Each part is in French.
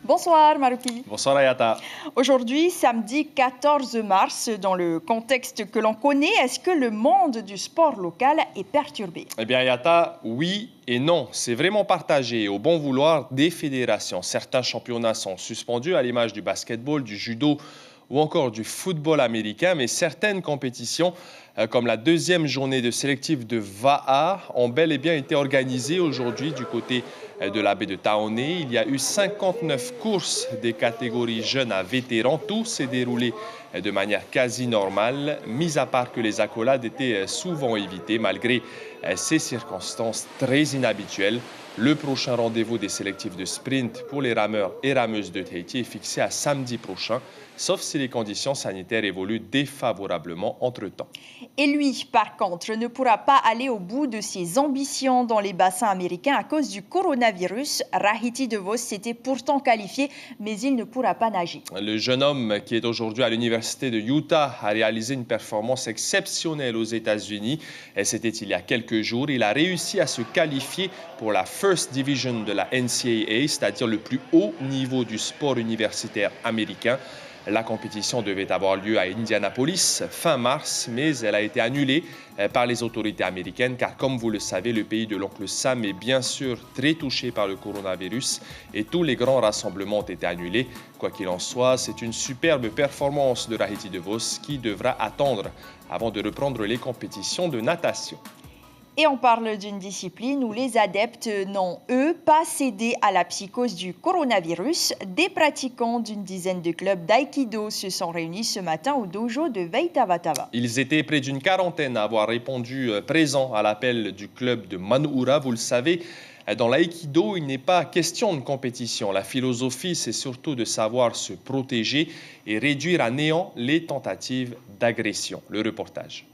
Bonsoir Maruki. Bonsoir Ayata. Aujourd'hui, samedi 14 mars, dans le contexte que l'on connaît, est-ce que le monde du sport local est perturbé? Eh bien Ayata, oui et non. C'est vraiment partagé au bon vouloir des fédérations. Certains championnats sont suspendus à l'image du basketball, du judo ou encore du football américain, mais certaines compétitions, comme la deuxième journée de sélectif de VAA, ont bel et bien été organisées aujourd'hui du côté de la baie de Taoné. Il y a eu 59 courses des catégories jeunes à vétérans. Tout s'est déroulé de manière quasi normale, mis à part que les accolades étaient souvent évitées malgré ces circonstances très inhabituelles. Le prochain rendez-vous des sélectifs de sprint pour les rameurs et rameuses de Tahiti est fixé à samedi prochain, sauf si les conditions sanitaires évoluent défavorablement entre-temps. Et lui, par contre, ne pourra pas aller au bout de ses ambitions dans les bassins américains à cause du coronavirus. Rahiti DeVos s'était pourtant qualifié, mais il ne pourra pas nager. Le jeune homme qui est aujourd'hui à l'université de Utah a réalisé une performance exceptionnelle aux États-Unis. C'était il y a quelques jours. Il a réussi à se qualifier pour la First Division de la NCAA, c'est-à-dire le plus haut niveau du sport universitaire américain. La compétition devait avoir lieu à Indianapolis fin mars, mais elle a été annulée par les autorités américaines car, comme vous le savez, le pays de l'oncle Sam est bien sûr très touché par le coronavirus et tous les grands rassemblements ont été annulés. Quoi qu'il en soit, c'est une superbe performance de Rahiti DeVos qui devra attendre avant de reprendre les compétitions de natation. Et on parle d'une discipline où les adeptes n'ont, eux, pas cédé à la psychose du coronavirus. Des pratiquants d'une dizaine de clubs d'aïkido se sont réunis ce matin au dojo de Veitavatava. Ils étaient près d'une quarantaine à avoir répondu présent à l'appel du club de Manuura. Vous le savez, dans l'aïkido, il n'est pas question de compétition. La philosophie, c'est surtout de savoir se protéger et réduire à néant les tentatives d'agression. Le reportage.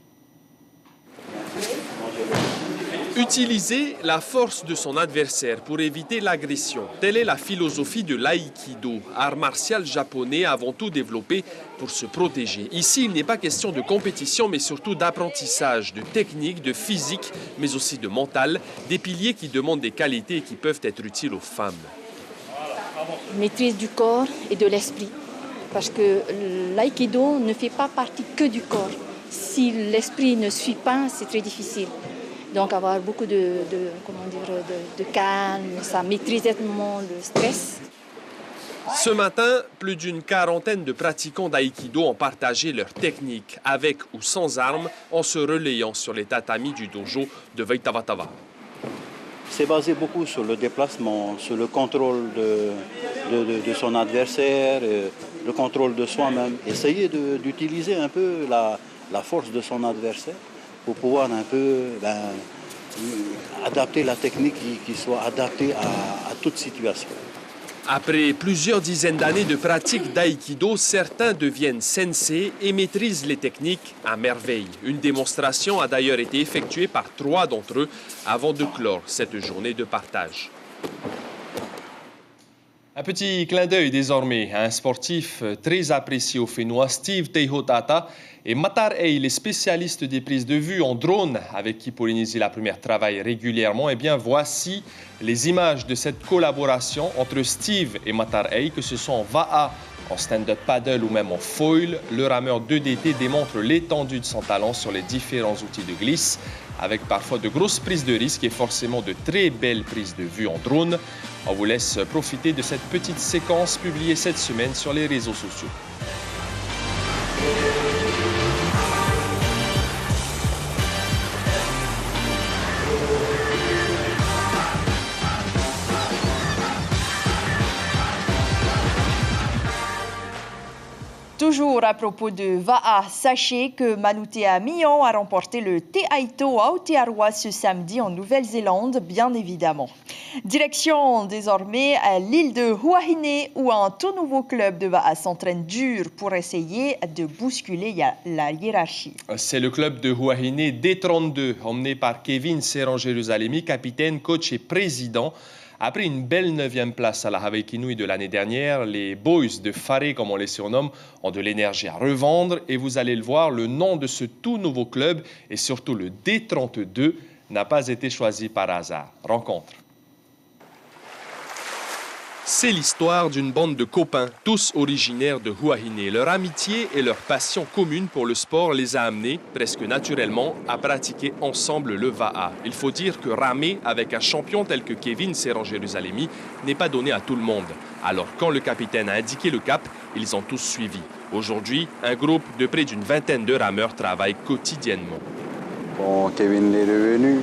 Utiliser la force de son adversaire pour éviter l'agression. Telle est la philosophie de l'aïkido, art martial japonais avant tout développé pour se protéger. Ici, il n'est pas question de compétition, mais surtout d'apprentissage, de technique, de physique, mais aussi de mental, des piliers qui demandent des qualités qui peuvent être utiles aux femmes. Maîtrise du corps et de l'esprit, parce que l'aïkido ne fait pas partie que du corps. Si l'esprit ne suit pas, c'est très difficile. Donc avoir beaucoup de calme, ça maîtrise le stress. Ce matin, plus d'une quarantaine de pratiquants d'aïkido ont partagé leur technique, avec ou sans armes, en se relayant sur les tatamis du dojo de Veitavatava. C'est basé beaucoup sur le déplacement, sur le contrôle de son adversaire, le contrôle de soi-même. Essayer d'utiliser un peu la force de son adversaire pour pouvoir un peu adapter la technique qui soit adaptée à toute situation. Après plusieurs dizaines d'années de pratique d'aïkido, certains deviennent sensei et maîtrisent les techniques à merveille. Une démonstration a d'ailleurs été effectuée par 3 d'entre eux avant de clore cette journée de partage. Un petit clin d'œil désormais à un sportif très apprécié au Fénois, Steve Teihotata, et Matar Ey, les spécialistes des prises de vue en drone avec qui Polynésie la Première travaille régulièrement. Eh bien, voici les images de cette collaboration entre Steve et Matar Ey, que ce soit en VAA, en stand-up paddle ou même en foil. Le rameur 2DT démontre l'étendue de son talent sur les différents outils de glisse, avec parfois de grosses prises de risque et forcément de très belles prises de vue en drone. On vous laisse profiter de cette petite séquence publiée cette semaine sur les réseaux sociaux. Toujours à propos de VAA, sachez que Manutea Mion a remporté le Te Aito à Aotearoa ce samedi en Nouvelle-Zélande, bien évidemment. Direction désormais à l'île de Huahine où un tout nouveau club de VAA s'entraîne dur pour essayer de bousculer la hiérarchie. C'est le club de Huahine D32, emmené par Kevin Serran-Jérusalemi, capitaine, coach et président. Après une belle 9e place à la Hawaii Kinui de l'année dernière, les Boys de Faré, comme on les surnomme, ont de l'énergie à revendre. Et vous allez le voir, le nom de ce tout nouveau club, et surtout le D32, n'a pas été choisi par hasard. Rencontre. C'est l'histoire d'une bande de copains, tous originaires de Huahine. Leur amitié et leur passion commune pour le sport les a amenés, presque naturellement, à pratiquer ensemble le Va'a. Il faut dire que ramer avec un champion tel que Kevin Serran-Jérusalemi n'est pas donné à tout le monde. Alors quand le capitaine a indiqué le cap, ils ont tous suivi. Aujourd'hui, un groupe de près d'une vingtaine de rameurs travaille quotidiennement. Bon, Kevin est revenu.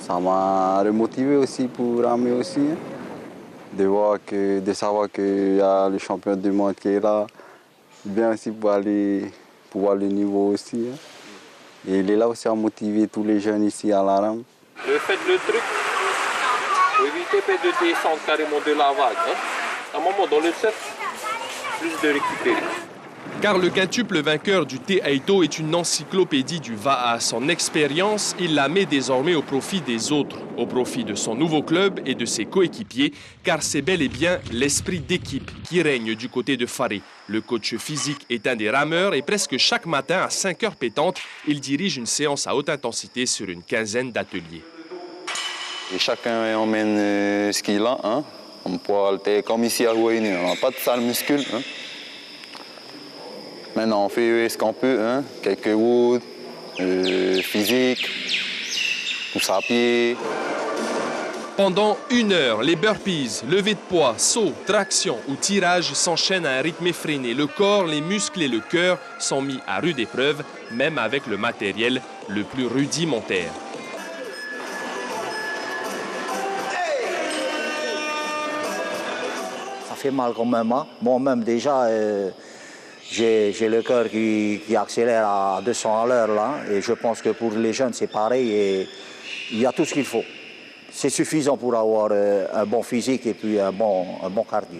Ça m'a remotivé aussi pour ramer aussi. De savoir qu'il y a le champion du monde qui est là, bien aussi pour voir le niveau aussi. Et il est là aussi à motiver tous les jeunes ici à la rame. Faites le truc, pour éviter de descendre carrément de la vague. À un moment dans le surf, plus de récupérer. Car le quintuple vainqueur du Te-Aito est une encyclopédie du Va'a. Son expérience, il la met désormais au profit des autres, au profit de son nouveau club et de ses coéquipiers, car c'est bel et bien l'esprit d'équipe qui règne du côté de Faré. Le coach physique est un des rameurs et presque chaque matin à 5 heures pétantes, il dirige une séance à haute intensité sur une quinzaine d'ateliers. Et chacun emmène ce qu'il a. Hein. On peut halter comme ici à Huahine, on n'a pas de salle muscule. Hein. Maintenant, on fait ce qu'on peut, hein? Quelques woods, physique, pousse à pied. Pendant 1 heure, les burpees, levées de poids, sauts, traction ou tirage s'enchaînent à un rythme effréné. Le corps, les muscles et le cœur sont mis à rude épreuve, même avec le matériel le plus rudimentaire. Ça fait mal quand même. Hein? Moi-même déjà... J'ai le cœur qui accélère à 200 à l'heure là, et je pense que pour les jeunes c'est pareil, et il y a tout ce qu'il faut. C'est suffisant pour avoir un bon physique et puis un bon cardio.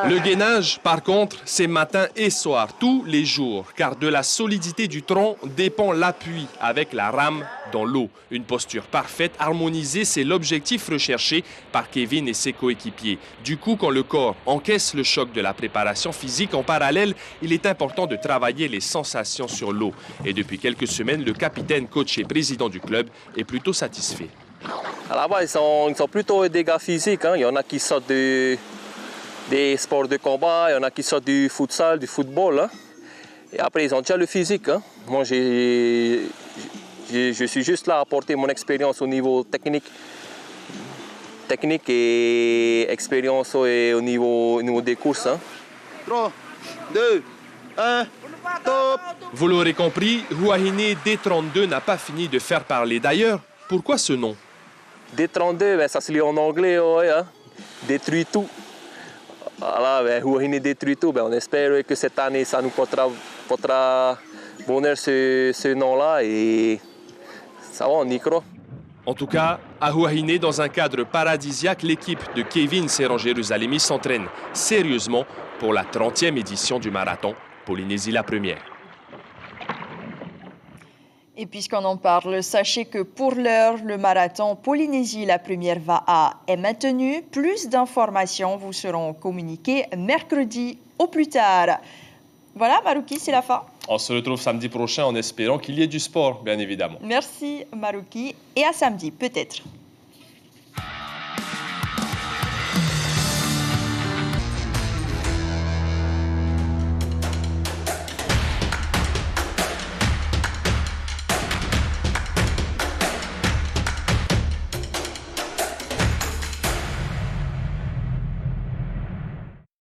Le gainage, par contre, c'est matin et soir, tous les jours, car de la solidité du tronc dépend l'appui avec la rame dans l'eau. Une posture parfaite, harmonisée, c'est l'objectif recherché par Kevin et ses coéquipiers. Du coup, quand le corps encaisse le choc de la préparation physique, en parallèle, il est important de travailler les sensations sur l'eau. Et depuis quelques semaines, le capitaine, coach et président du club est plutôt satisfait. À la base, ils sont plutôt des gars physiques. Hein. Il y en a qui sortent des sports de combat, il y en a qui sortent du futsal, du football. Hein. Et après, ils ont déjà le physique. Hein. Moi, je suis juste là à apporter mon expérience au niveau technique et expérience au niveau des courses. Hein. 3, 2, 1, top! Vous l'aurez compris, Huahine D32 n'a pas fini de faire parler. D'ailleurs, pourquoi ce nom? D32, ben, ça se lit en anglais, ouais, hein. Détruit tout. Voilà, ben, Huahine détruit tout. Ben, on espère que cette année, ça nous portera bonheur ce nom-là, et ça va, on y croit. En tout cas, à Huahine, dans un cadre paradisiaque, l'équipe de Kevin Serran-Jérusalemi s'entraîne sérieusement pour la 30e édition du marathon Polynésie la première. Et puisqu'on en parle, sachez que pour l'heure, le marathon Polynésie la première Va'a est maintenu. Plus d'informations vous seront communiquées mercredi au plus tard. Voilà, Marouki, c'est la fin. On se retrouve samedi prochain en espérant qu'il y ait du sport, bien évidemment. Merci, Marouki. Et à samedi, peut-être.